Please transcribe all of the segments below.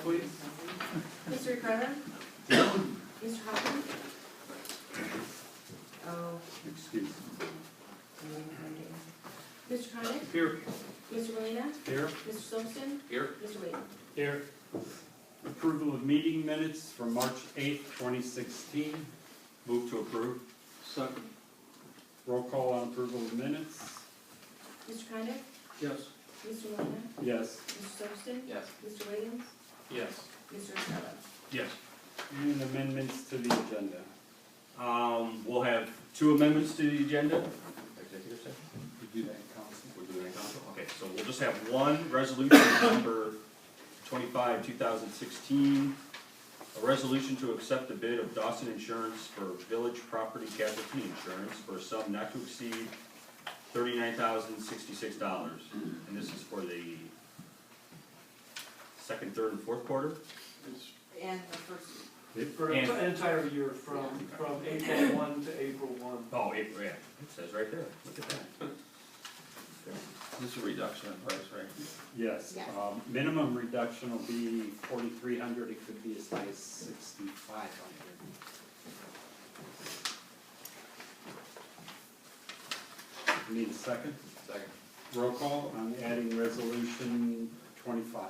please. Mr. Ricardo? Mr. Hoffman? Oh. Excuse. Mr. Connick? Here. Mr. Molina, Here. Mr. Silverston? Here. Mr. Wade? Here. Approval of meeting minutes from March 8th, 2016. Move to approve. Second. Roll call on approval of minutes. Mr. Connick? Yes. Mr. Molina, Yes. Mr. Silverston? Yes. Mr. Williams? Yes. Mr. Ricardo? Yes. And amendments to the agenda. We'll have 2 amendments to the agenda. Executive session? We do that in council. We're doing it council? Okay, so we'll just have one resolution, number 25, 2016. A resolution to accept the bid of Dawson Insurance for village property casualty insurance for a sum not to exceed $39,066. And this is for the second, third, and fourth quarter? And the first. For And- an entire year from April 1 to April 1. Oh, April, yeah, it says right there, look at that. This is a reduction in price, right? Yes. Yes. Minimum reduction will be 4,300. It could be as high as 6,500. Need a second? Second. Roll call on adding resolution 25.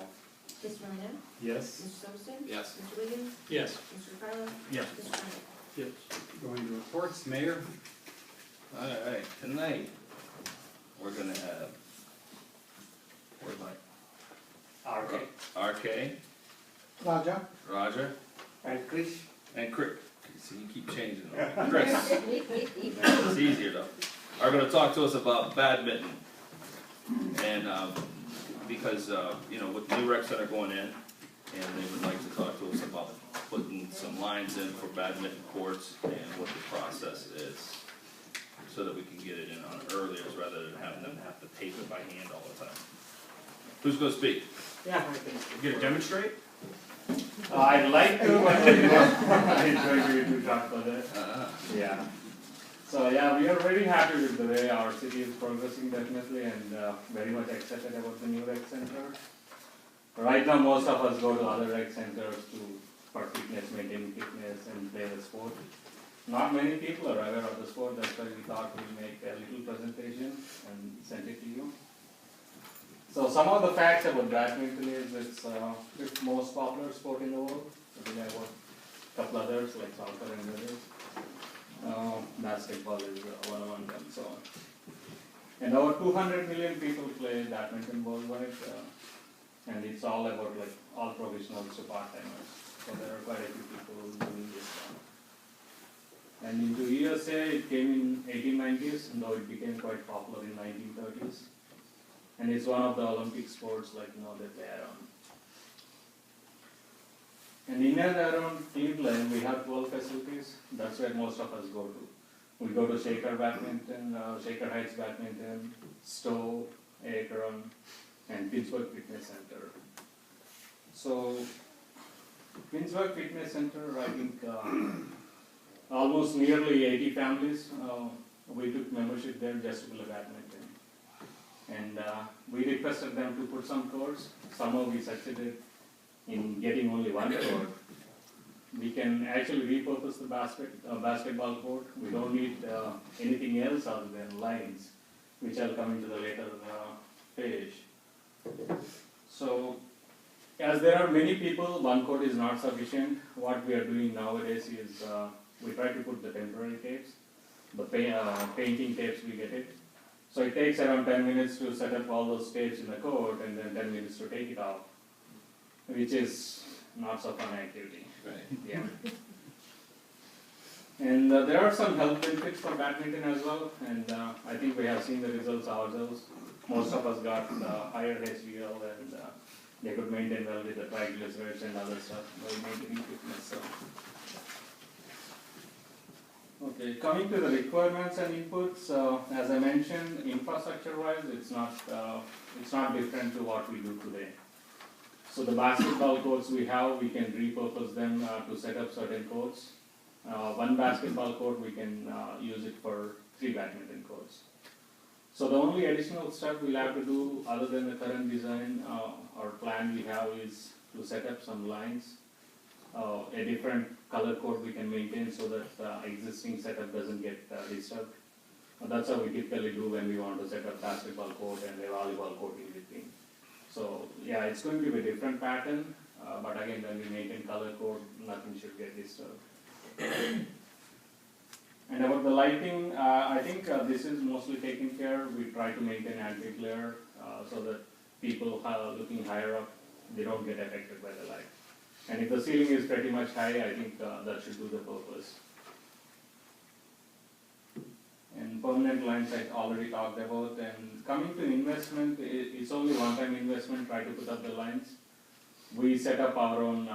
Mr. Molina, Yes? Mr. Silverston? Yes. Mr. Williams? Yes. Mr. Ricardo? Yes. Mr. Connick? Yes. Going to reports, Mayor? Alright, tonight, we're gonna have, where's my? RK, Raja Roger, and Chris. and Chris. See, you keep changing them. Chris, it's easier though. Are gonna talk to us about badminton. And, because, with the new rec center going in, and they would like to talk to us about putting some lines in for badminton courts and what the process is, so that we can get it in on earlier, rather than having them have to tape it by hand all the time. Who's gonna speak? Yeah, I can. You gonna demonstrate? I'd like to, but I enjoy you to talk about it. Yeah. So yeah, we are very happy with the way our city is progressing definitely, and very much excited about the new rec center. Right now, most of us go to other rec centers for fitness, maintain fitness, and play the sport. Not many people are aware of the sport. That's why we thought we'd make a little presentation and send it to you. So some of the facts about badminton is it's fifth most popular sport in the world. We have a couple others like soccer and others. Basketball is one among them. So, and over 200 million people play badminton worldwide, and it's all about like all professionals to part-timers. So there are quite a few people doing this. And into USA, it came in 1890s, though it became quite popular in 1930s. And it's one of the Olympic sports, like that they are on. And in and around Cleveland, we have 12 facilities. That's where most of us go to. We go to Shaker Badminton, Shaker Heights Badminton, Stowe, Akron, and Pittsburgh Fitness Center. So, Pittsburgh Fitness Center, I think almost nearly 80 families, we took membership there just to play badminton. And we requested them to put some courts. Somehow we succeeded in getting only one court. We can actually repurpose the basketball court. We don't need anything else other than lines, which I'll come into the later page. So, as there are many people, one court is not sufficient. What we are doing nowadays is we try to put the temporary tapes, the painting tapes we get it. So it takes around 10 minutes to set up all those tapes in the court and then 10 minutes to take it off, which is not so fun activity. Right. Yeah. And there are some health benefits for badminton as well, and I think we have seen the results ourselves. Most of us got higher HDL and they could maintain well with the triglycerides and other stuff while maintaining fitness. So. Okay, coming to the requirements and inputs, as I mentioned, infrastructure-wise, it's not different to what we do today. So the basketball courts we have, we can repurpose them to set up certain courts. One basketball court, we can use it for 3 badminton courts. So the only additional step we'll have to do, other than the current design or plan we have, is to set up some lines. A different color code we can maintain so that existing setup doesn't get disturbed. That's how we typically do when we want to set up basketball court and a volleyball court in between. So yeah, it's going to be a different pattern, but again, when we maintain color code, nothing should get disturbed. And about the lighting, I think this is mostly taken care. We try to maintain anti-glare so that people looking higher up, they don't get affected by the light. And if the ceiling is pretty much high, I think that should do the purpose. And permanent lines I already talked about. And coming to investment, it's only one-time investment, try to put up the lines. We set up our own,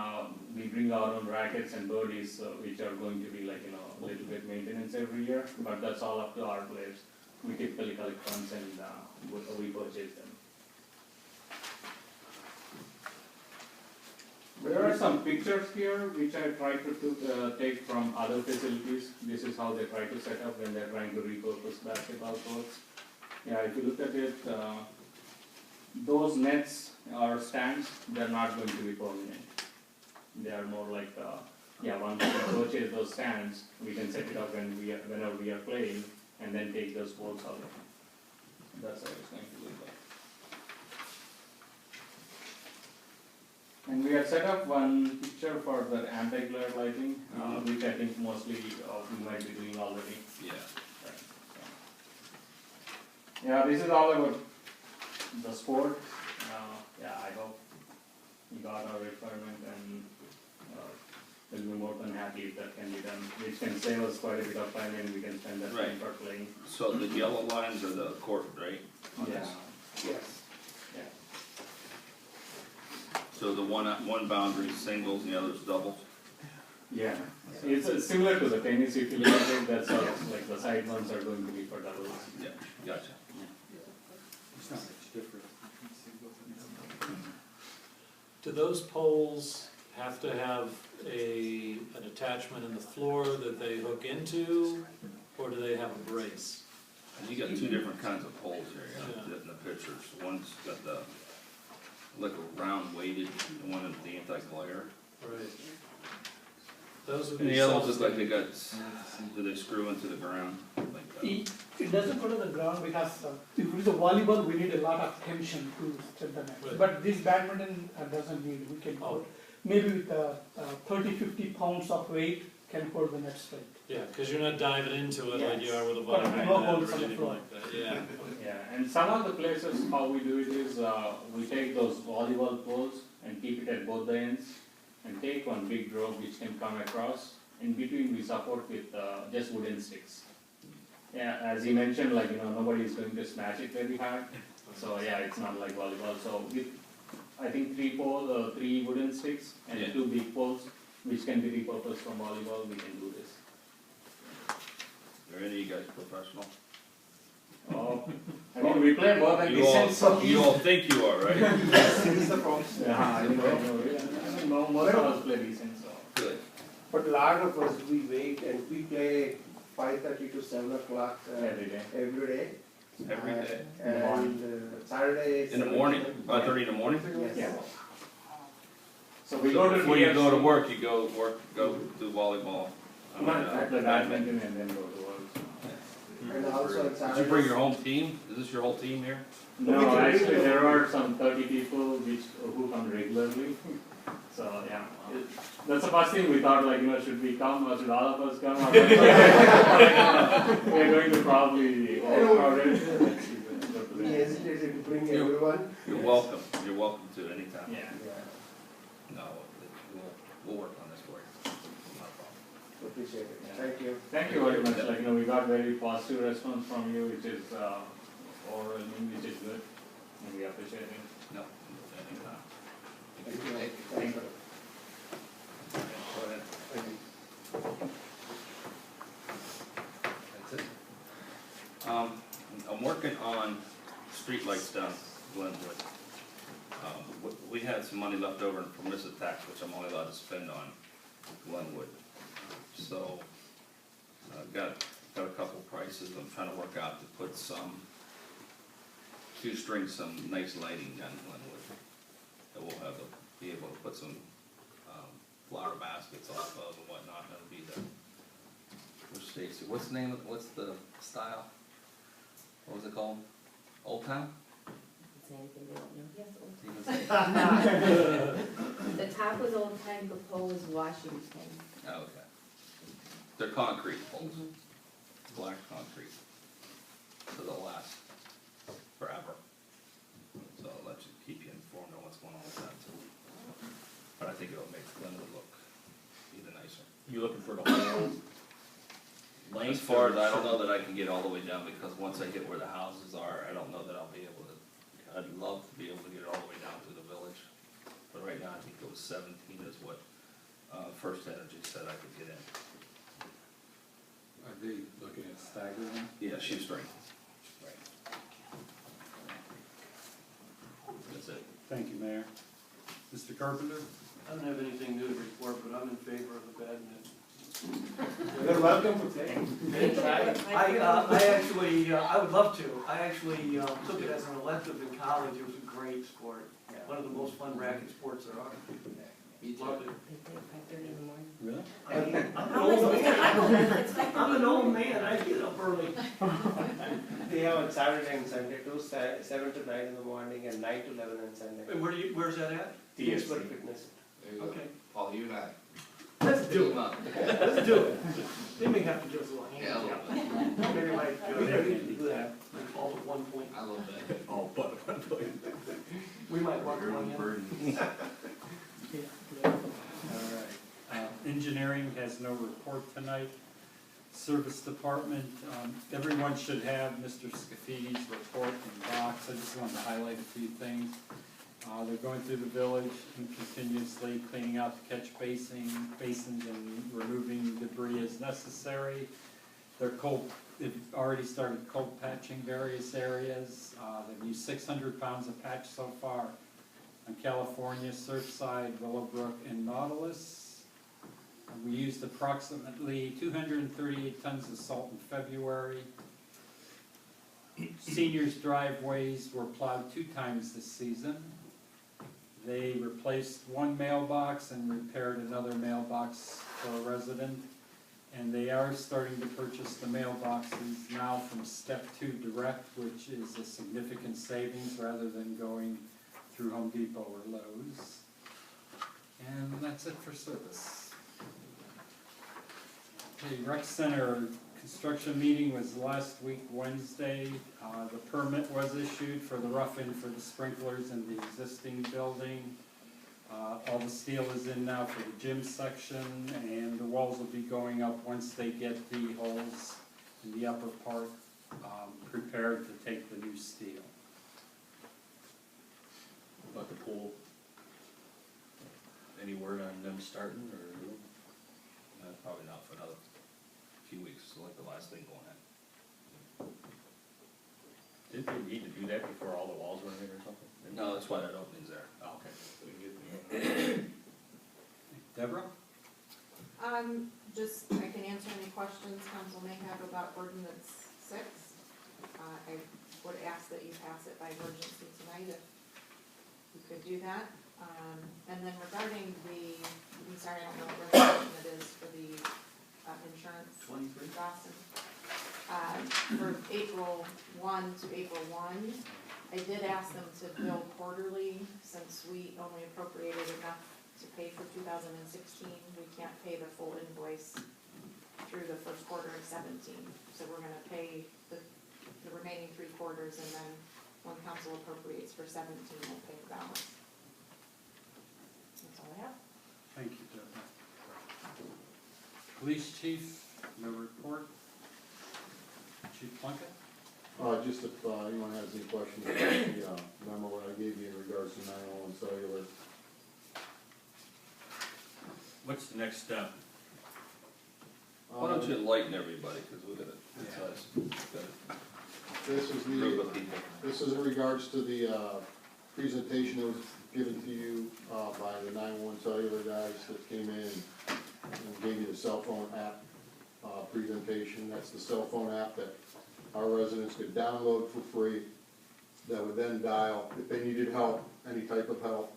we bring our own rackets and birdies, which are going to be like, a little bit maintenance every year, but that's all up to our players. We typically collect funds and we purchase them. There are some pictures here which I tried to take from other facilities. This is how they try to set up when they're trying to repurpose basketball courts. Yeah, if you look at it, those nets or stands, they're not going to be permanent. They are more like, once we purchase those stands, we can set it up whenever we are playing, and then take those poles out. That's how it's going to look like. And we have set up one picture for the anti-glare lighting, which I think mostly we might be doing already. Yeah. Right, so. Yeah, this is all about the sport. I hope we got our requirement and we'll be more than happy if that can be done, which can save us quite a bit of time and we can spend that time for playing. So the yellow lines are the court, right? Yeah. Yes. Yeah. So the one boundary is singles and the other is doubles? Yeah. It's similar to the tennis, if you look at it, that's how, like the side ones are going to be for doubles. Yeah, gotcha. It's not much different. Do those poles have to have an attachment in the floor that they hook into, or do they have a brace? And you got two different kinds of poles here, in the pictures. One's got the, like a round weighted, and one is the anti-glare. Right. Those would And be the others look like self-sustaining. they got, do they screw into the ground? Like that? It doesn't go to the ground because if it is a volleyball, we need a lot of tension to set the net. Right. But this badminton doesn't need, we can hold, maybe with 30-50 pounds of weight can hold the net straight. Yeah, because you're not diving into it like you are with a But volleyball no net holes or on the anything floor. like that, yeah. Yeah, and some of the places, how we do it is, we take those volleyball poles and keep it at both the ends, and take one big rope which can come across. In between, we support with just wooden sticks. Yeah, as you mentioned, like, nobody is going to smash it very hard. So yeah, it's not like volleyball. So with, I think 3 wooden sticks and 2 big poles, which can be repurposed from volleyball, we can do this. Are any of you guys professional? I mean, we play more than decent. You all think you are, right? This is the problem. Yeah, I mean, most of us play decent, so. Good. But a lot of us, we wait and we play 5:30 to 7 o'clock Every day. every day. Every day? And Saturday. In the morning, 5:30 in the morning? Yes. Yeah. So we So go to before you go to TFC, work, you go do volleyball. play badminton and then go to work. And also on Did Saturday. you bring your home team? Is this your whole team here? No, actually there are some 30 people who come regularly. So yeah, that's the first thing we thought, like, should we come or should all of us come? We're going to probably overcrowd it. We hesitated to bring everyone. You're welcome. You're welcome to anytime. Yeah. Yeah, No, we'll work on this for you. Not a problem. appreciate it. Yeah. Thank you. Thank you very much. Like, we got very positive response from you, which is overwhelming, which is good, and we appreciate it. No, anytime. Thank you. Thank you. Go ahead. That's it. I'm working on streetlights down Glenwood. We had some money left over in permissive tax, which I'm only allowed to spend on Glenwood. So, I've got a couple prices I'm trying to work out to put to string some nice lighting down Glenwood. That will have be able to put some, flower baskets off of and whatnot, that'll be the, where's Stacy, what's the name of, what's the style? What was it called? Old Town? Say anything they don't know. Yes, old You can say- time. The top was old time, the pole was Washington. Oh, okay. They're concrete poles, Mhm. black concrete. So they'll last forever. So I'll let you, keep you informed on what's going on with that too. But I think it'll make Glenwood look even nicer. You looking for the whole length? As far as, or I don't know short? that I can get all the way down, because once I get where the houses are, I don't know that I'll be able to, I'd love to be able to get it all the way down through the village. But right now, I think it was 17 is what, First Energy said I could get in. Are they looking at staggering? Yeah, shoestring. Right. That's it. Thank you, Mayor. Mr. Carpenter? I don't have anything new to report, but I'm in favor of the badminton. You're welcome to play. I actually, I would love to. I actually took it as an elective in college. It was a great sport. One of the most fun racket sports there are. Loved it. They play at 5:30 in the morning. Really? I'm an old man. I'm an old man. I get up early. They have on Saturday and Sunday too, 7 to 9 in the morning and 9 to 11 on Sunday. And where's that at? Kingsford Fitness. Okay. Paul, you and I. Let's do it. up. Let's do it. They may have to give us a little hand. Yeah, a little bit. Maybe like, all at one point. I love that. Oh, but one point. We might walk one in. All right. Engineering has no report tonight. Service Department, everyone should have Mr. Scaffidi's report in box. I just wanted to highlight a few things. They're going through the village and continuously cleaning out the catch basins and removing debris as necessary. They've already started cold patching various areas. They've used 600 pounds of patch so far on California, Surfside, Willowbrook, and Nautilus. We used approximately 238 tons of salt in February. Seniors' driveways were plowed 2 times this season. They replaced one mailbox and repaired another mailbox for a resident. And they are starting to purchase the mailboxes now from Step 2 Direct, which is a significant savings rather than going through Home Depot or Lowe's. And that's it for service. Okay, Rec Center construction meeting was last week, Wednesday. The permit was issued for the rough-in for the sprinklers in the existing building. All the steel is in now for the gym section, and the walls will be going up once they get the holes in the upper part prepared to take the new steel. About the pool, any word on them starting, or? Probably not for another few weeks, so like the last thing going in. Did they need to do that before all the walls were in or something? No, that's why that opening's there. Oh, okay. So we can get- Deborah? Just, I can answer any questions council may have about ordinance 6. I would ask that you pass it by emergency tonight if you could do that. And then regarding I'm sorry, I don't know what resolution it is for the insurance. 23. Dawson. For April 1 to April 1, I did ask them to bill quarterly since we only appropriated enough to pay for 2016. We can't pay the full invoice through the first quarter of 17. So we're gonna pay the remaining 3 quarters, and then when council appropriates for 17, we'll pay the balance. That's all I have. Thank you, Deborah. Police chief, no report. Chief Plunkett? Just if anyone has any questions about the memo what I gave you in regards to 911 cellular. What's the next step? Why don't you enlighten everybody, because we're gonna, This is group of people. This is in regards to the presentation that was given to you by the 911 cellular guys that came in and gave you the cell phone app presentation. That's the cell phone app that our residents could download for free, that would then dial, if they needed help, any type of help,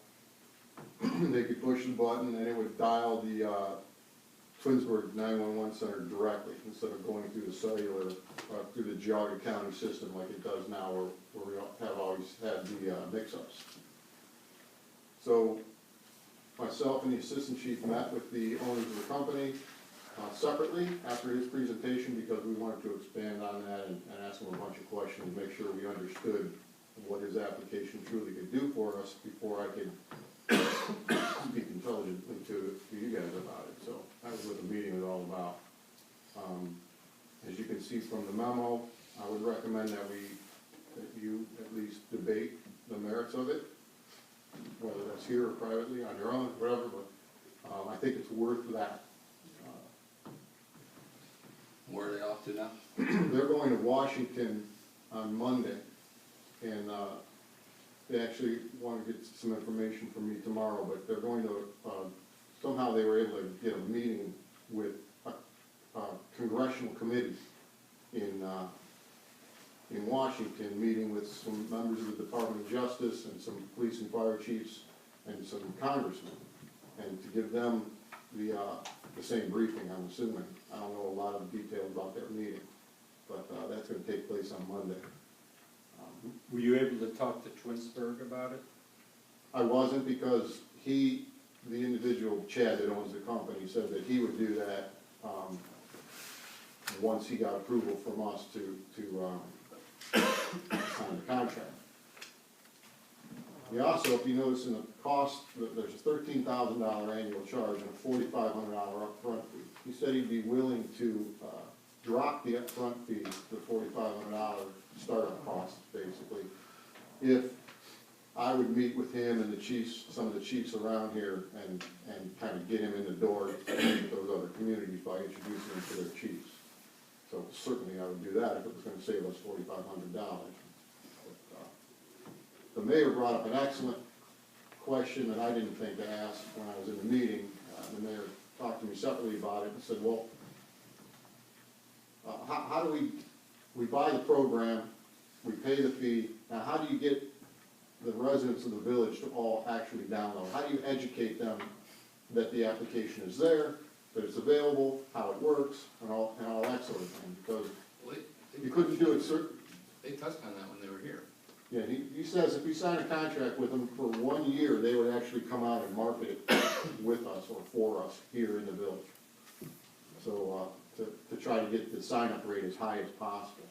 they could push the button and it would dial the, Twinsburg 911 center directly, instead of going through the cellular, through the Geauga County system like it does now, where we have always had the mix-ups. So, myself and the assistant chief met with the owners of the company separately after his presentation, because we wanted to expand on that and ask him a bunch of questions, make sure we understood what his application truly could do for us before I could speak intelligently to you guys about it. So that was what the meeting was all about. As you can see from the memo, I would recommend that you at least debate the merits of it, whether that's here or privately, on your own, whatever, but I think it's worth that. Where are they off to now? They're going to Washington on Monday, and they actually want to get some information from me tomorrow, but they're going to, somehow they were able to get a meeting with a congressional committee in Washington, meeting with some members of the Department of Justice and some police and fire chiefs and some congressmen, and to give them the same briefing, I'm assuming. I don't know a lot of details about their meeting, but that's going to take place on Monday. Were you able to talk to Twinsburg about it? I wasn't, because the individual, Chad, that owns the company, said that he would do that once he got approval from us to sign the contract. We also, if you notice in the cost, there's a $13,000 annual charge and a $4,500 upfront fee. He said he'd be willing to drop the upfront fee, the $4,500 startup cost, basically, if I would meet with him and the chiefs, some of the chiefs around here, and kind of get him in the door to meet with those other communities by introducing him to their chiefs. So certainly I would do that if it was going to save us $4,500. The mayor brought up an excellent question that I didn't think to ask when I was in the meeting. The mayor talked to me separately about it and said, well, how do we buy the program, we pay the fee, now how do you get the residents of the village to all actually download? How do you educate them that the application is there, that it's available, how it works, and all that sort of thing? Because you couldn't do it, They touched on that when they were here. yeah, he says if we sign a contract with them for 1 year, they would actually come out and market it with us or for us here in the village. So, to try to get the sign-up rate as high as possible.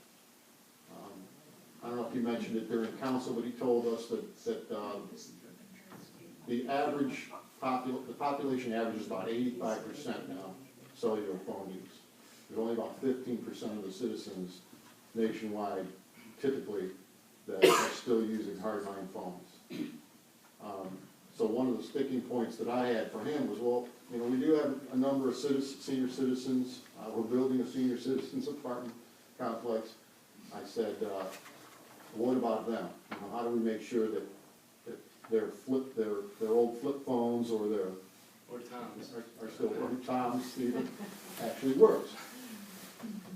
I don't know if you mentioned it during council, but he told us that the average, the population average is about 85% now cellular phone use. There's only about 15% of the citizens nationwide, typically, that are still using hardline phones. So one of the sticking points that I had for him was, well, you know, we do have a number of senior citizens. We're building a senior citizens apartment complex. I said, what about them? You know, how do we make sure that their old flip phones or their Or Tom's. are still, or Tom's even, actually works?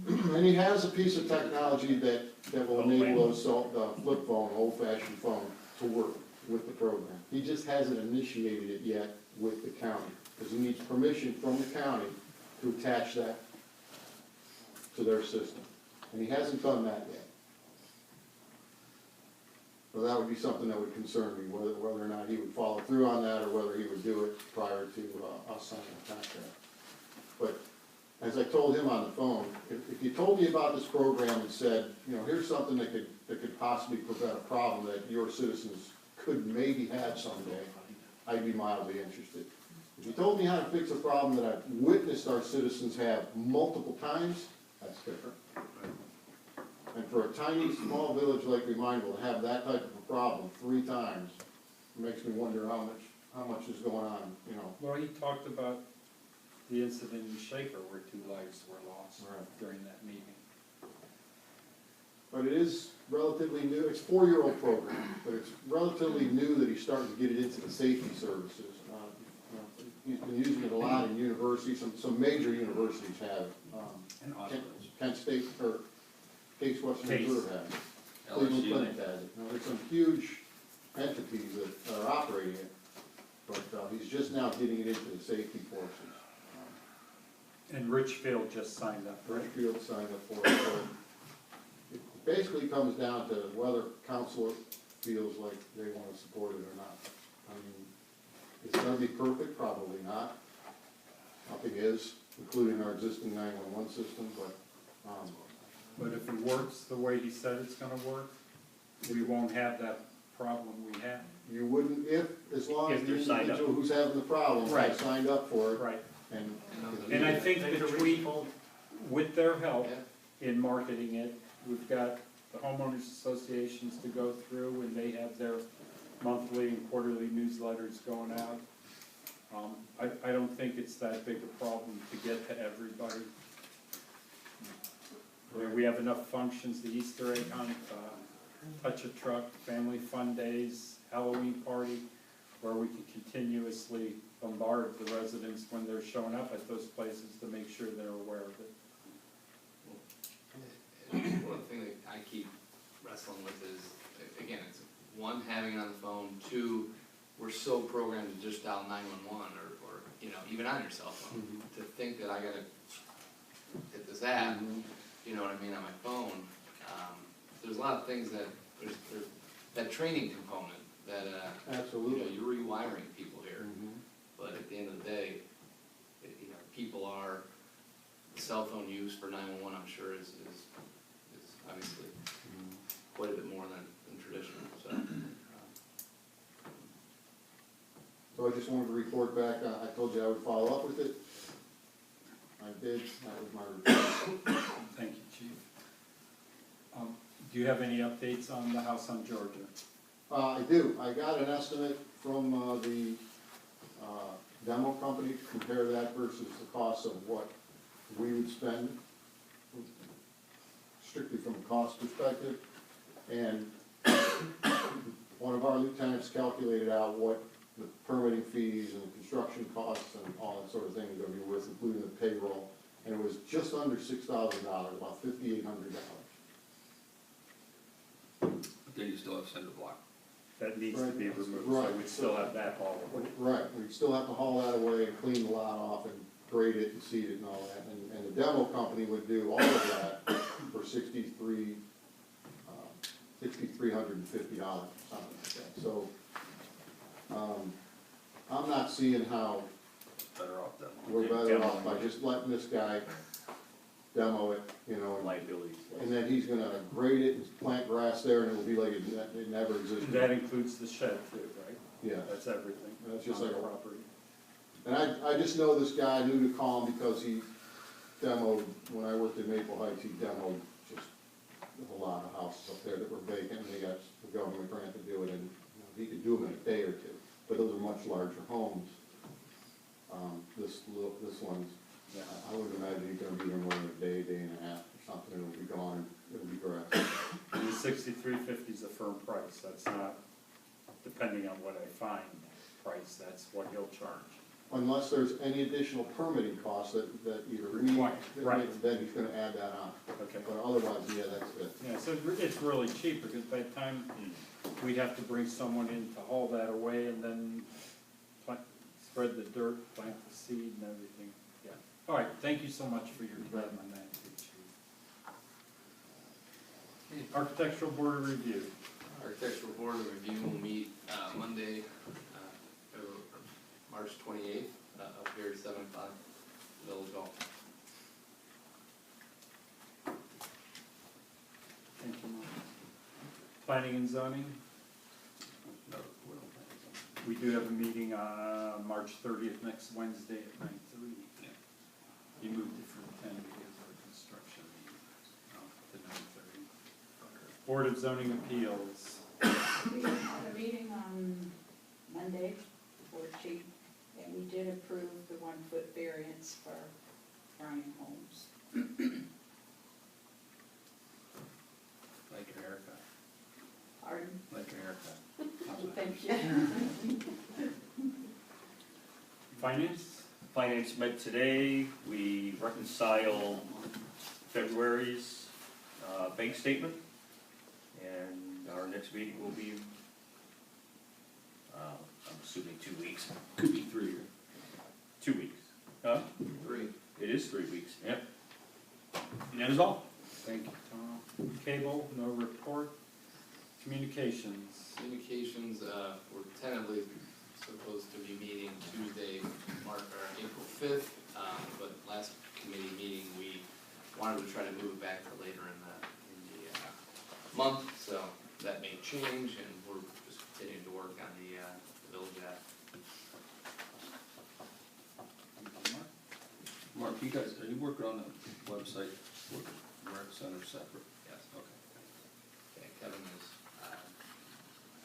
And he has a piece of technology that will enable those the flip phone, old-fashioned phone, to work with the program. He just hasn't initiated it yet with the county, because he needs permission from the county to attach that to their system. And he hasn't done that yet. So that would be something that would concern me, whether or not he would follow through on that, or whether he would do it prior to us signing the contract. But as I told him on the phone, if you told me about this program and said, you know, here's something that could possibly prevent a problem that your citizens could maybe have someday, I'd be mildly interested. If you told me how to fix a problem that I've witnessed our citizens have multiple times, that's different. And for a tiny, small village like Reminderville to have that type of a problem 3 times, makes me wonder how much is going on, you know. Well, he talked about the incident in Shaker where 2 lives were lost during that meeting. But it is relatively new. It's a 4-year-old program, but it's relatively new that he's starting to get it into the safety services. He's been using it a lot in universities. Some major universities have it. And Kent State, or Case Western Reserve has it. Cleveland LSU. Clinic has it. There's some huge entities that are operating it. but, he's just now getting it into the safety courses. And Richfield just signed up, right? Richfield signed up for it, so it basically comes down to whether council feels like they wanna support it or not. I mean, it's gonna be perfect, probably not. Nothing is, including our existing 911 system, But if it works the way he said it's gonna work, we won't have that problem we have. you wouldn't, as long as If the they're signed up. individual who's having the problem has Right. signed up for it, Right. and. And I think Take the between, reach. with their help in marketing it, we've got the homeowners associations to go through, and they have their monthly and quarterly newsletters going out. I don't think it's that big a problem to get to everybody. We have enough functions, the Easter egg hunt, touch a truck, family fun days, Halloween party, where we can continuously bombard the residents when they're showing up at those places to make sure they're aware of it. One thing that I keep wrestling with is, again, it's one, having it on the phone, two, we're so programmed to just dial 911 or, you know, even on your cell phone, to think that I gotta hit this app, you know what I mean, on my phone. There's a lot of things that, there's that training component that, you Absolutely. know, you're rewiring people here. Mhm. But at the end of the day, you know, people are, cell phone use for 911, I'm sure is obviously quite a bit more than traditional, so. So I just wanted to report back, I told you I would follow up with it. I did, that was my report. Thank you, Chief. Do you have any updates on the house on Georgia? I do, I got an estimate from, the, demo company, to compare that versus the cost of what we would spend, strictly from a cost perspective. And one of our lieutenants calculated out what the permitting fees and the construction costs and all that sort of thing are gonna be worth, including the payroll. And it was just under $6,000, about $5,800. But then you still have cinder block. That needs to be removed, so Right. we'd still have that all away. Right, we'd still have to haul that away and clean the lot off and grade it and seed it and all that. And the demo company would do all of that for $6,350, something like that. So, I'm not seeing how Better off then. we're better off by just letting this guy demo it, you know, Liabilities. and then he's gonna grade it and plant grass there, and it'll be like it never existed. That includes the shed too, right? Yeah, That's everything. That's just on like the a- property. and I just know this guy, I knew to call him because he demoed, when I worked in Maple Heights, he demoed just a lot of houses up there that were vacant, and they got the government grant to do it, and you know, he could do them in a day or two, but those are much larger homes. This one's, I would imagine he's gonna be here more than a day, day and a half or something, it'll be gone, it'll be grass. And the $6,350 is a firm price, that's not, depending on what I find, price, that's what he'll charge. Unless there's any additional permitting costs that either we, Required, right. then he's gonna add that on. Okay. But otherwise, yeah, that's it. Yeah, so it's really cheap, because by the time we'd have to bring someone in to haul that away and then spread the dirt, plant the seed and everything, yeah. All right, thank you so much for your time on that, Chief. Architectural Board of Review. Architectural Board of Review will meet Monday, March 28th, up here at 7 o'clock, Village Hall. Thank you, Mike. Planning and zoning, No, we don't have we do have a meeting on March 30th, next Wednesday at 9:30. Yeah. You moved it from 10 because of the construction to 9:30. Board of Zoning Appeals. We had a meeting on Monday, before Chief, and we did approve the 1-foot variance for Brian Holmes. Like your haircut. Pardon? Like your haircut. Thank you. Finance? Finance met today, we reconcile February's bank statement, and our next meeting will be, I assuming 2 weeks, could be 3 or 2 weeks. Huh? 3. It is 3 weeks, yep. And that is all. Thank you, Tom. Cable, no report. Communications. Communications, we're tentatively supposed to be meeting Tuesday, April 5th, but last committee meeting, we wanted to try to move it back to later in the month, so that may change, and we're just continuing to work on the village app. Mark, you guys, are you working on the website for the rec center separate? Yes. Okay. Okay, Kevin is,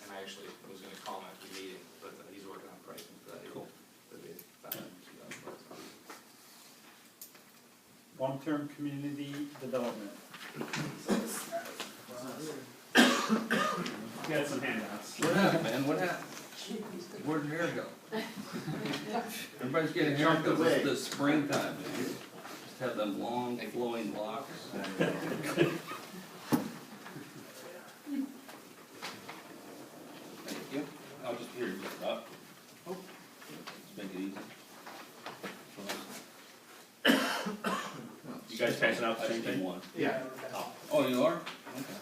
and I actually was gonna call him after the meeting, but he's working on pricing for that. Cool. For the Long-term community development. Got some handouts. What happened, man? What happened? Where'd your hair go? Everybody's getting haircuts, it's the springtime, man. Just have them long flowing locks. Thank you. I'll just hear you lift up. Let's make it easy. You guys passing out the I same just need thing? one. Yeah. Oh, you are? Okay.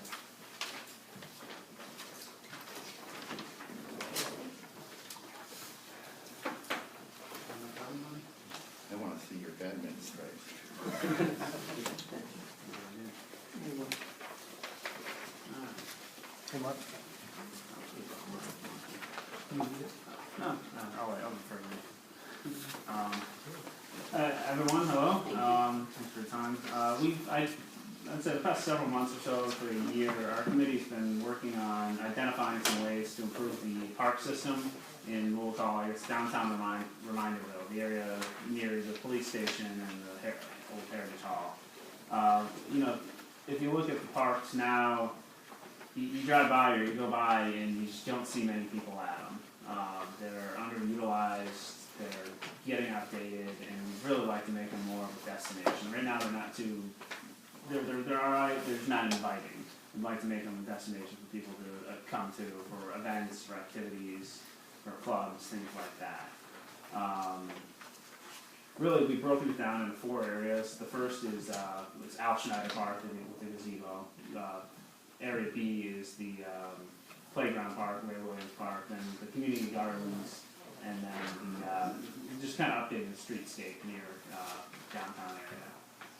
I wanna see your badminton stripes. Hey, Mark. No, I'll wait, I'll defer to you. Everyone, hello, thanks for your time. I'd say the past several months or so to a year, our committee's been working on identifying some ways to improve the park system in what we'll call, I guess, downtown Reminderville, the area near the police station and the old Heritage Hall. You know, if you look at the parks now, you drive by or you go by and you just don't see many people at them. They're underutilized, they're getting outdated, and we'd really like to make them more of a destination. Right now, they're not too, they're alright, they're just not inviting. We'd like to make them a destination for people to come to for events, for activities, for clubs, things like that. Really, we broke it down into 4 areas. The first is Al Schneider Park with the gazebo. Area B is the playground park, Ray Williams Park, then the community gardens, and then the, just kind of updating the streetscape near downtown area.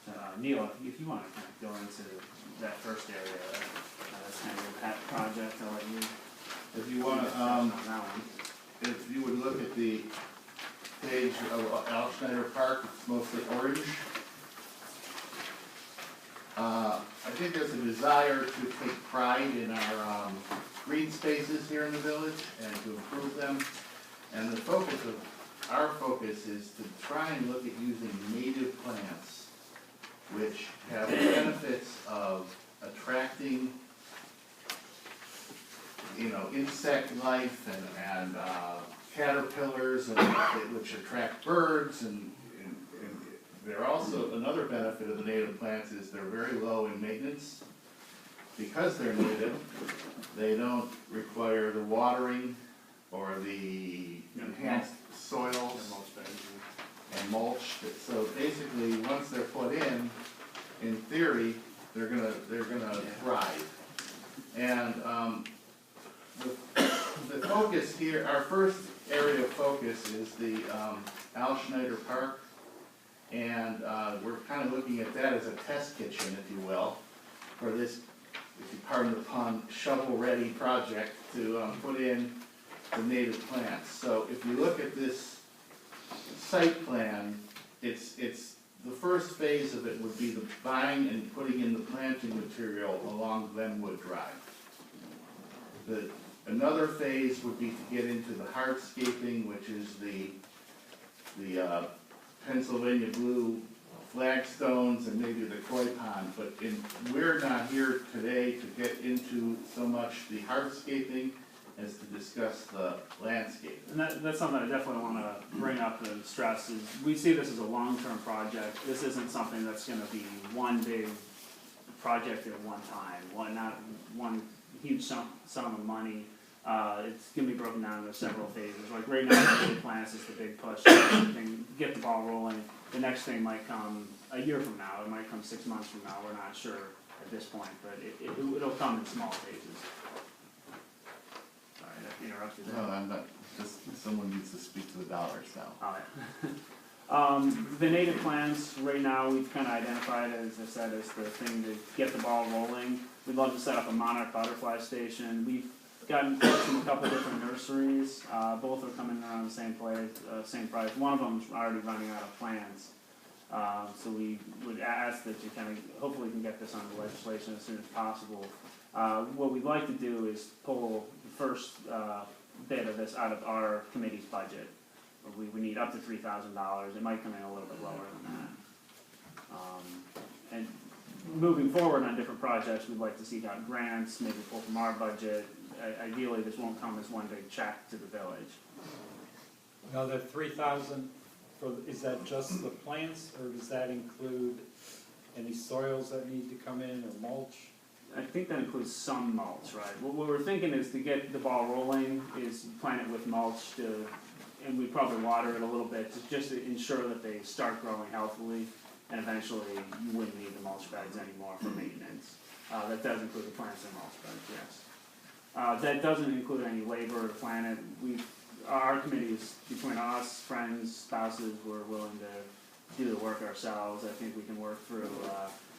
So Neil, if you want to kind of go into that first area, that's kind of your pet project, I'll let you. If you wanna, on that one. if you would look at the page of Al Schneider Park, it's mostly orange. I think there's a desire to take pride in our green spaces here in the village and to improve them. And the focus of our focus is to try and look at using native plants, which have the benefits of attracting, you know, insect life and caterpillars, and which attract birds, and they're also, another benefit of the native plants is they're very low in maintenance. Because they're native, they don't require the watering or the enhanced soils and mulch. So basically, once they're put in theory, they're gonna thrive. And the focus here, our first area of focus is the Al Schneider Park. And we're kind of looking at that as a test kitchen, if you will, for this, if you pardon the pun, shovel-ready project to put in the native plants. So if you look at this site plan, it's the first phase of it would be the buying and putting in the planting material along Glenwood Drive. Another phase would be to get into the hardscaping, which is the Pennsylvania blue flagstones and maybe the koi pond, but we're not here today to get into so much the hardscaping as to discuss the landscape. And that's something I definitely want to bring up and stress is we see this as a long-term project. This isn't something that's going to be one big project at one time, not one huge sum of money. It's gonna be broken down into several phases. Like right now, the plans is the big push, thing, get the ball rolling. The next thing might come a year from now, it might come 6 months from now, we're not sure at this point, but it'll come in small phases. Sorry, I interrupted there. No, I'm not, just, someone needs to speak to the dollars now. All right. The native plants, right now, we've kind of identified, as I said, as the thing to get the ball rolling. We'd love to set up a monarch butterfly station. We've gotten quotes from a couple different nurseries. Both are coming around the same same price. One of them's already running out of plants. So we would ask that you kind of, hopefully can get this on the legislation as soon as possible. What we'd like to do is pull the first bit of this out of our committee's budget. We need up to $3,000. It might come in a little bit lower than that. And moving forward on different projects, we'd like to seek out grants, maybe pull from our budget. Ideally, this won't come as one big check to the village. Now, that 3,000, is that just the plants, or does that include any soils that need to come in, or mulch? I think that includes some mulch, right? What we're thinking is to get the ball rolling is plant it with mulch and we probably water it a little bit just to ensure that they start growing healthily, and eventually you wouldn't need the mulch beds anymore for maintenance. That does include the plants and mulch beds, yes. That doesn't include any labor to plant it. Our committees, between us, friends, spouses, we're willing to do the work ourselves. I think we can work through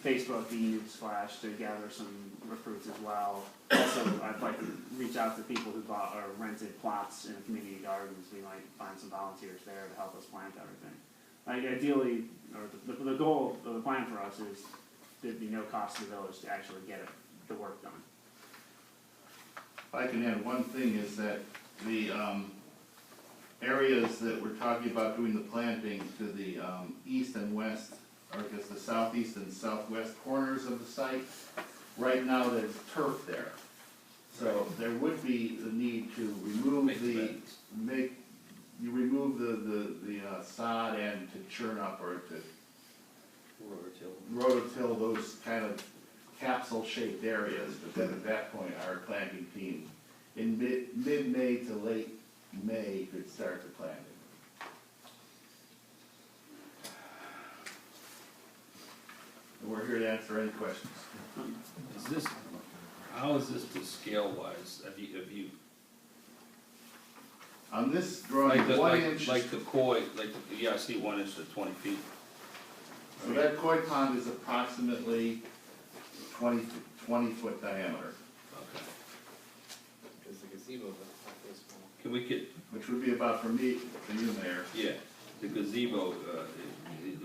Facebook, the newsflash, to gather some recruits as well. Also, I'd like to reach out to people who bought or rented plots in community gardens. We might find some volunteers there to help us plant everything. Ideally, or the goal of the plan for us is there'd be no cost to the village to actually get the work done. If I can add one thing, is that the areas that we're talking about doing the planting to the east and west, or I guess the southeast and southwest corners of the site, right now there's turf there. So there would be the need to remove the sod and to churn up or to rototill those kind of capsule-shaped areas. But then at that point, our planting team in mid-May to late May could start the planting. And we're here to answer any questions. How is this to scale wise? Have you on this drawing, like the koi, I see 1 inch to 20 feet. So that koi pond is approximately 20-foot diameter. Okay. Because the gazebo is not this small. Can we get? Which would be about for you, Mayor. Yeah. The gazebo,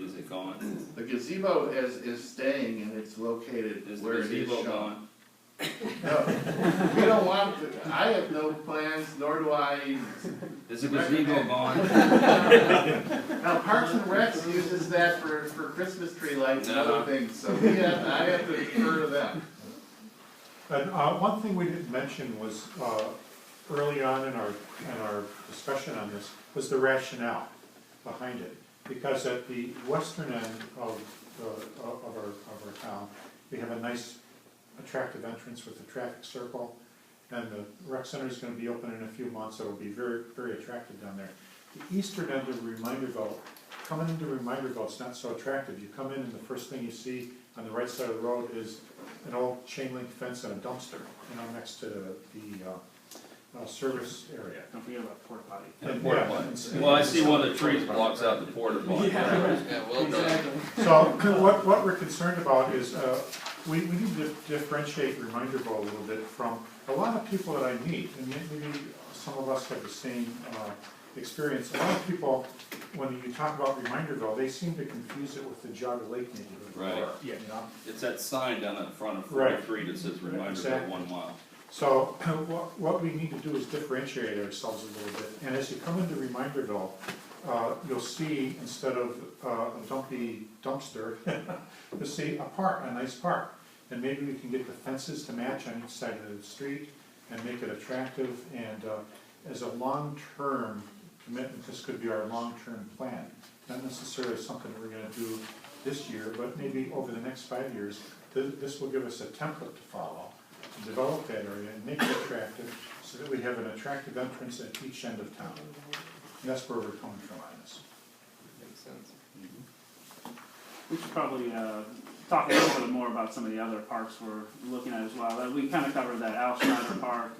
is it gone? The gazebo is staying, and it's located where it is shown. Is the gazebo gone? No, we don't want to, I have no plans, nor do I. Is the gazebo gone? Now, Parks and Recs uses that for Christmas tree lights and other things, so I have to defer to them. And one thing we didn't mention was, early on in our discussion on this, was the rationale behind it. Because at the western end of our town, we have a nice attractive entrance with a traffic circle, and the rec center is going to be open in a few months, so it'll be very, very attractive down there. The eastern end of Reminderville, coming into Reminderville, it's not so attractive. You come in and the first thing you see on the right side of the road is an old chain link fence and a dumpster, next to the service area. Don't forget about porta potty. And porta potty. Well, I see one of the trees blocks out the porta potty. Yeah, well done. So what we're concerned about is we need to differentiate Reminderville a little bit from a lot of people that I meet, and maybe some of us have the same experience. A lot of people, when you talk about Reminderville, they seem to confuse it with the Jog Lake neighborhood. Right. Yeah. It's that sign down in front of 43 that says Reminderville Exactly. 1 mile. So what we need to do is differentiate ourselves a little bit. And as you come into Reminderville, you'll see, instead of a dumpy dumpster, you'll see a park, a nice park. And maybe we can get the fences to match on each side of the street and make it attractive. And as a long-term commitment, this could be our long-term plan. Not necessarily something we're going to do this year, but maybe over the next 5 years, this will give us a template to follow, to develop that area and make it attractive, so that we have an attractive entrance at each end of town. And that's where we're coming from on this. Makes sense. We should probably talk a little bit more about some of the other parks we're looking at as well. We kind of covered that Al Schneider Park.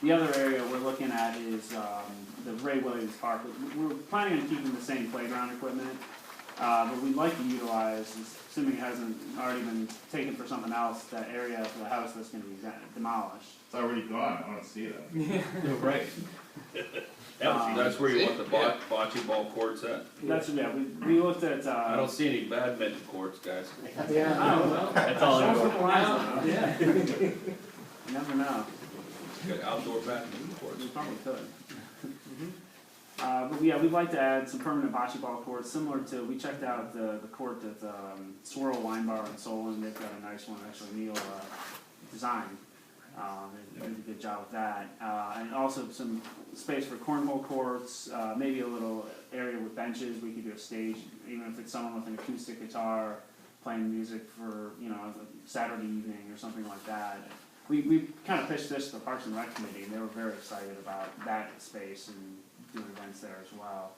The other area we're looking at is the Ray Williams Park. We're planning on keeping the same playground equipment, but we'd like to utilize, assuming it hasn't already been taken for something else, that area for the house that's going to be demolished. It's already gone, I don't see it. Right. That's where you want the bocce ball courts at? That's, yeah, we looked at, I don't see any badminton courts, guys. Yeah. Oh, well. That's all I know. Yeah. You never know. Got outdoor badminton courts. We probably could. But yeah, we'd like to add some permanent bocce ball courts, similar to, we checked out the court at Swirl Wine Bar in Solon. They've got a nice one, actually, Neil designed. They did a good job with that. And also some space for cornhole courts, maybe a little area with benches. We could do a stage, even if it's someone with an acoustic guitar playing music for, you know, a Saturday evening or something like that. We kind of pitched this to the Parks and Rec Committee, and they were very excited about that space and doing events there as well.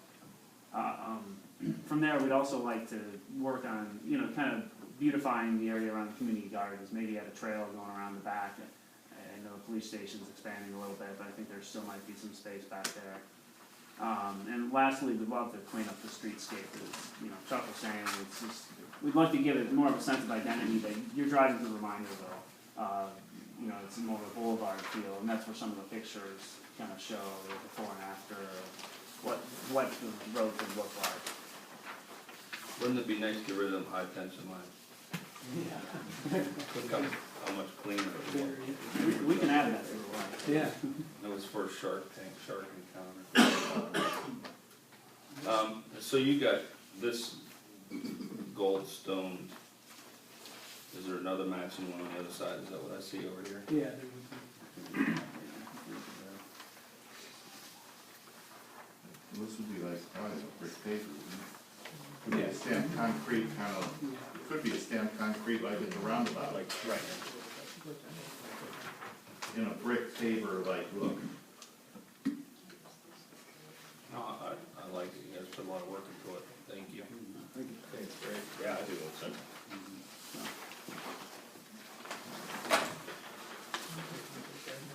From there, we'd also like to work on, you know, kind of beautifying the area around the community gardens, maybe at a trail going around the back. I know the police station's expanding a little bit, but I think there still might be some space back there. And lastly, we'd love to clean up the streetscape. You know, Chuck was saying, it's just, we'd like to give it more of a sense of identity that you're driving through Reminderville. You know, it's more of a boulevard feel, and that's where some of the pictures kind of show the before and after what the road could look like. Wouldn't it be nice to get rid of them high tension lines? Yeah. Look how much cleaner it would. We can add that to the line. Yeah. That was for Shark Encounter. So you got this goldstone. Is there another matching one on the other side? Is that what I see over here? Yeah. This would be like, probably a brick paper, wouldn't it? Could be a stamped concrete kind of, it could be a stamped concrete like at the roundabout, like, Right. in a brick paver like look. No, I like it. You guys put a lot of work into it. Thank you. It's great. Yeah, I do also.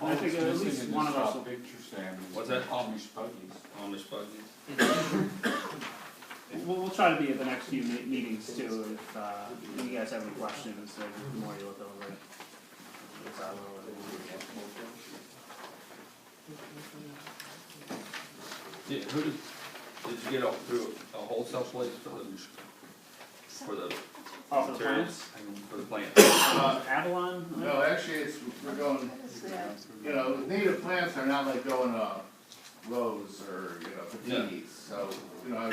I think at least one of us will. What's that? Amish buggies. Amish buggies. We'll try to be at the next few meetings too, if you guys have any questions, the more you look over it. Did you get through a wholesale place for the Oh, for the materials? plants? For the plant? Avalon? No, actually, we're going, you know, native plants are not like going to Lowe's or, you know, Petit's. So, you know,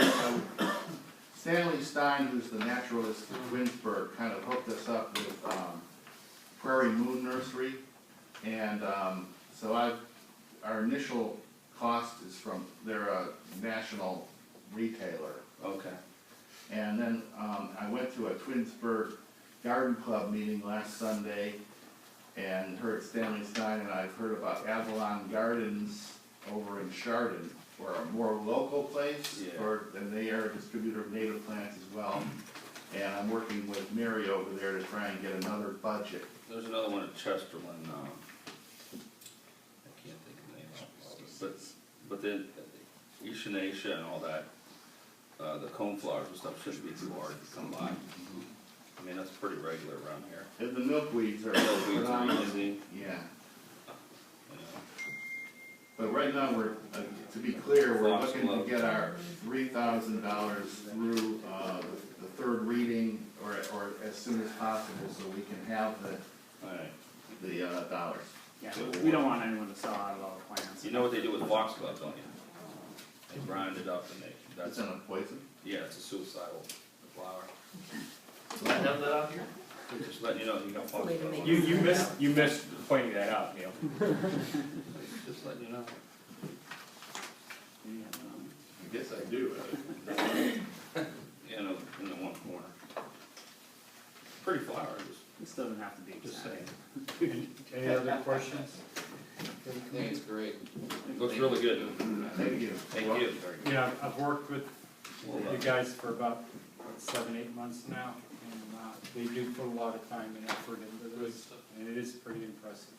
Stanley Stein, who's the naturalist at Winsburg, kind of hooked us up with Prairie Moon Nursery. And so our initial cost is from, they're a national retailer. Okay. And then I went to a Twinsburg Garden Club meeting last Sunday and heard Stanley Stein, and I've heard about Avalon Gardens over in Chardon, for a more local place, and they are a distributor of native plants as well. And I'm working with Mary over there to try and get another budget. There's another one at Chesterland. I can't think of the name of it. But then Echinacea and all that, the coneflowers and stuff shouldn't be too hard to come by. I mean, that's pretty regular around here. And the milkweeds are Milkweeds are easy. Yeah. But right now, we're, to be clear, we're looking to get our $3,000 through the third reading, or as soon as possible, so we can have the dollars. Yeah, we don't want anyone to sell out of all the plants. You know what they do with foxglove, don't you? They grind it up and That's in a poison? Yeah, it's a suicidal flower. Do I have that out here? Just letting you know, you got foxglove. You missed pointing that out, Neil. Just letting you know. I guess I do. Yeah, no, in the one corner. Pretty flower, This doesn't have to be just exact. saying. Any other questions? I think it's great. Looks really good. Thank you. Thank you. Yeah, I've worked with you guys for about 7, 8 months now, and they do put a lot of time and effort into Good this, stuff. and it is pretty impressive.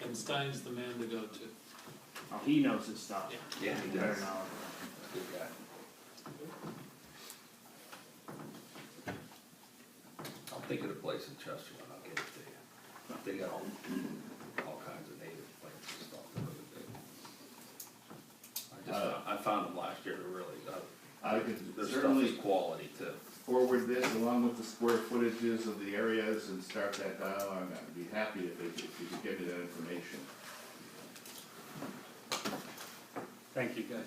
And Stein's the man to go to. Oh, he knows his stuff. Yeah, he Very does. knowledgeable. Good guy. I'll think of the place in Chester and I'll get it to you. They got all kinds of native plants and stuff. They're really big. I found them last year, they're really, I could their stuff certainly is quality too. forward this along with the square footages of the areas and start that dialogue. I'd be happy if you could give me that information. Thank you, guys.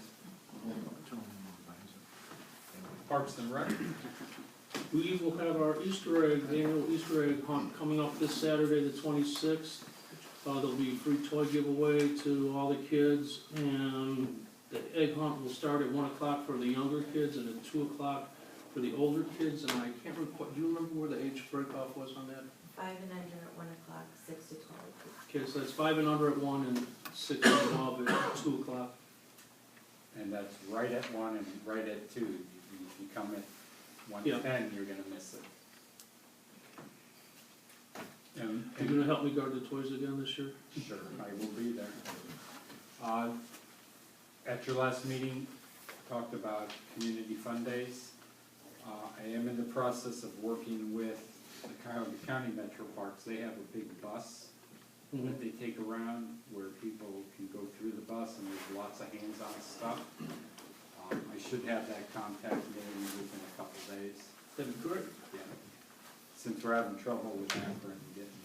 Parks and Rec, We will have our Easter egg, annual Easter egg hunt coming up this Saturday, the 26th. There'll be a free toy giveaway to all the kids, and the egg hunt will start at 1 o'clock for the younger kids and at 2 o'clock for the older kids. And I can't remember, do you remember where the age breakoff was on that? 5 and under at 1 o'clock, 6 to 12. Okay, so it's 5 and under at 1 and 6 and 12 at 2 o'clock. and that's right at 1 and right at 2. If you come at 1:10, you're gonna miss it. You gonna help me guard the toys again this year? Sure, I will be there. At your last meeting, talked about community fun days. I am in the process of working with the Cuyahoga County Metro Parks. They have a big bus that they take around where people can go through the bus and there's lots of hands-on stuff. I should have that contact maybe within a couple days. That'd be great. Yeah. Since we're having trouble with Akron getting.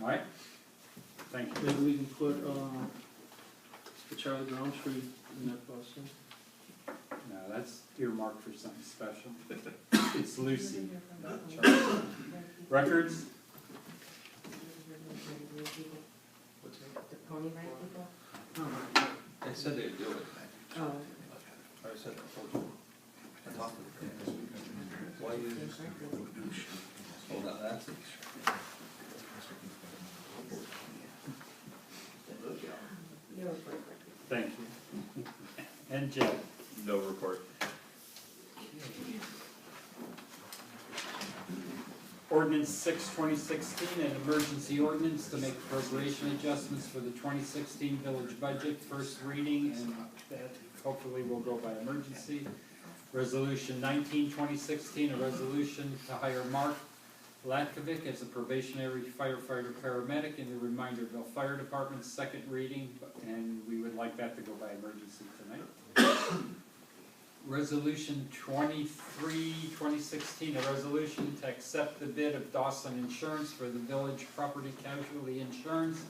All right? Thank you. Maybe we can put, the Charlie Brown tree in that bus, huh? No, that's earmarked for something special. It's Lucy, not Charlie. Records? The pony ride people? They said they'd do it. Oh. I said, I talked to them. Why you? Hold on, that's it. You're a great record. Thank you. And Jeff? No report. Ordinance 6, 2016, an emergency ordinance to make appropriation adjustments for the 2016 village budget, first reading, and that hopefully will go by emergency. Resolution 19, 2016, a resolution to hire Mark Latkovic as a probationary firefighter paramedic in the Reminderville Fire Department, second reading, and we would like that to go by emergency tonight. Resolution 23, 2016, a resolution to accept the bid of Dawson Insurance for the village property casualty insurance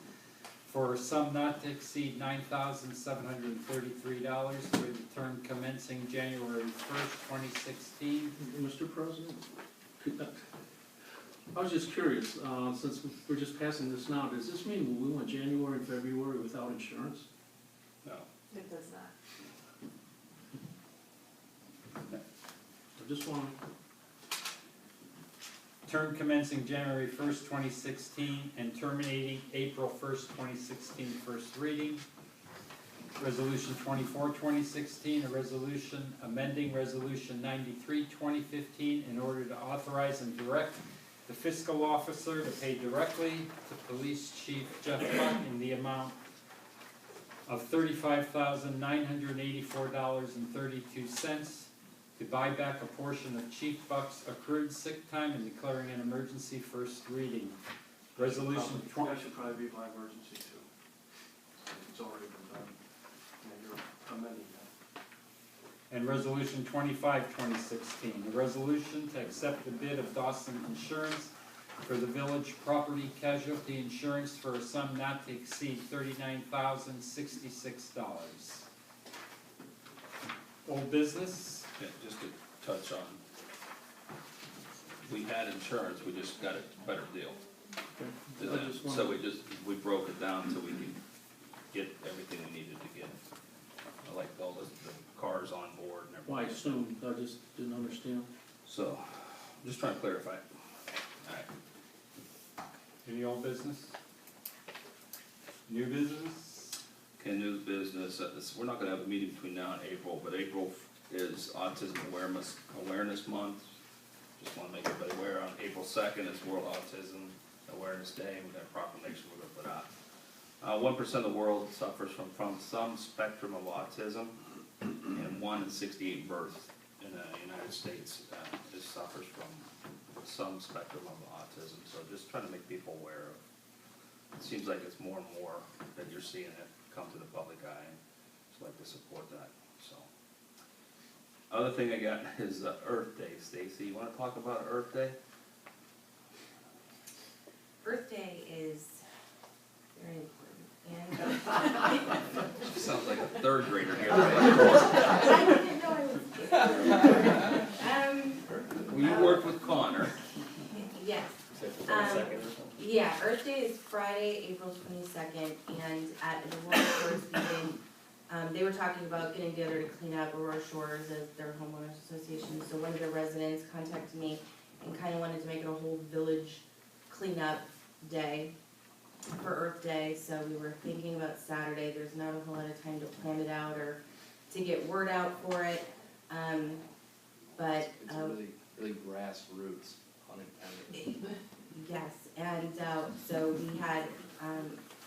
for a sum not to exceed $9,733 for the term commencing January 1st, 2016. Mr. President, I was just curious, since we're just passing this now, does this mean we went January and February without insurance? No. It does not. I just want Term commencing January 1st, 2016, and terminating April 1st, 2016, first reading. Resolution 24, 2016, a resolution amending Resolution 93, 2015, in order to authorize and direct the fiscal officer to pay directly to Police Chief Jeff Buck in the amount of $35,984.32 to buy back a portion of Chief Buck's accrued sick time and declaring an emergency, first reading. Resolution That should probably be by emergency too. It's already been done. And you're amending that. And Resolution 25, 2016, a resolution to accept the bid of Dawson Insurance for the village property casualty insurance for a sum not to exceed $39,066. Old business? Yeah, just to touch on, we had insurance, we just got a better deal. I just So we broke it down so we could get everything we needed to get. Like all the cars on board and everything. Well, I assumed, I just didn't understand. So, just trying to clarify it. Alright. Any old business? New business? Okay, new business, we're not gonna have a meeting between now and April, but April is Autism Awareness Month. Just wanna make everybody aware, on April 2nd is World Autism Awareness Day, we got a proclamation we're gonna put out. 1% of the world suffers from some spectrum of autism, and 1 in 68 births in the United States just suffers from some spectrum of autism, so just trying to make people aware of. It seems like it's more and more that you're seeing it come to the public eye, and just like to support that, so. Other thing I got is Earth Day. Stacy, you wanna talk about Earth Day? Earth Day is very important, and Sounds like a third grader here. I didn't know I was. Well, you worked with Connor. Yes. Yeah, Earth Day is Friday, April 22nd, and at the Aurora Shores meeting, they were talking about getting together to clean up Aurora Shores as their homeowners association. So one of their residents contacted me and kind of wanted to make it a whole village cleanup day for Earth Day. So we were thinking about Saturday. There's not a whole lot of time to plan it out or to get word out for it. But It's really grassroots, pun intended. yes, and so we had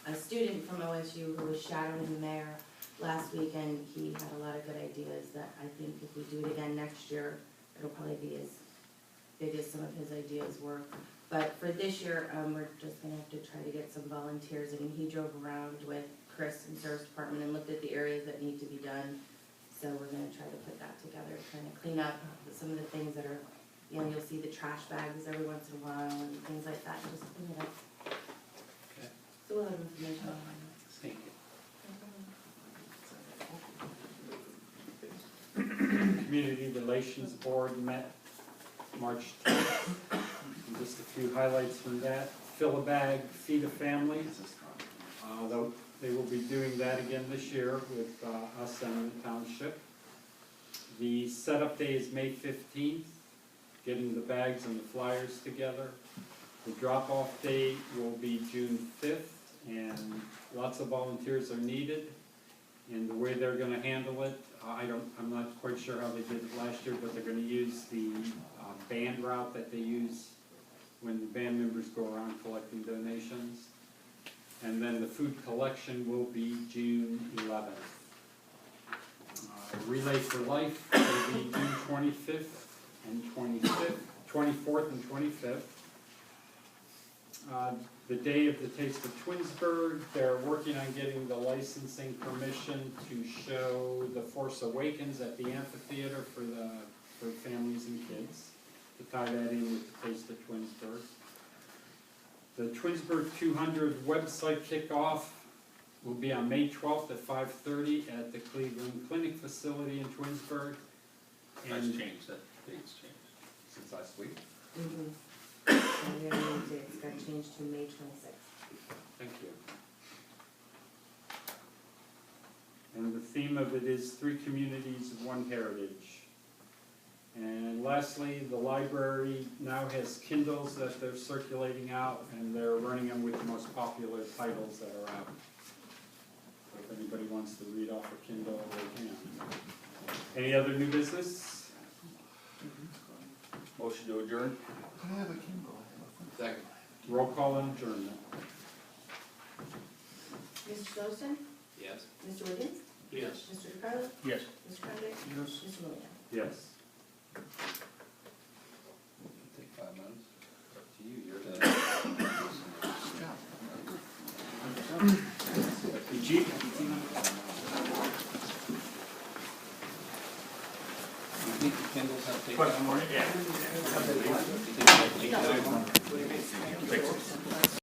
a student from OSU who was shadowing the mayor last week, and he had a lot of good ideas that I think if we do it again next year, it'll probably be as big as some of his ideas were. But for this year, we're just gonna have to try to get some volunteers. I mean, he drove around with Chris and Service Department and looked at the areas that need to be done. So we're gonna try to put that together, trying to clean up some of the things that are, you know, you'll see the trash bags every once in a while and things like that, just clean it up. Okay. So we'll have information on that. Thank you. Community Relations Board met March 10th. And just a few highlights from that. Fill a bag, feed a family. They will be doing that again this year with us and the township. The setup day is May 15th, getting the bags and the flyers together. The drop-off date will be June 5th, and lots of volunteers are needed. And the way they're gonna handle it, I'm not quite sure how they did it last year, but they're gonna use the band route that they use when the band members go around collecting donations. And then the food collection will be June 11th. Relay for Life will be June 25th and 24th and 25th. The day of the Taste of Twinsburg, they're working on getting the licensing permission to show The Force Awakens at the amphitheater for families and kids, to tie that in with the Taste of Twinsburg. The Twinsburg 200 website kickoff will be on May 12th at 5:30 at the Cleveland Clinic facility in Twinsburg. That's And changed, that date's changed since last week. And we have a new date, it's got changed to May 26th. Thank you. And the theme of it is 3 communities, 1 heritage. And lastly, the library now has Kindles that they're circulating out, and they're running them with the most popular titles that are out. So if anybody wants to read off a Kindle, they can. Any other new business? Motion to adjourn? Second. Roll call and adjournment. Mr. Slosson? Yes. Mr. Wiggins? Yes. Mr. DeCarlo? Yes. Mr. Condit? Yes. Mr. Molina? Yes. Take 5 minutes. Up to you, you're the. Chief? You think the Kindles have taken? Question, morning? Yeah. You think they'll take that?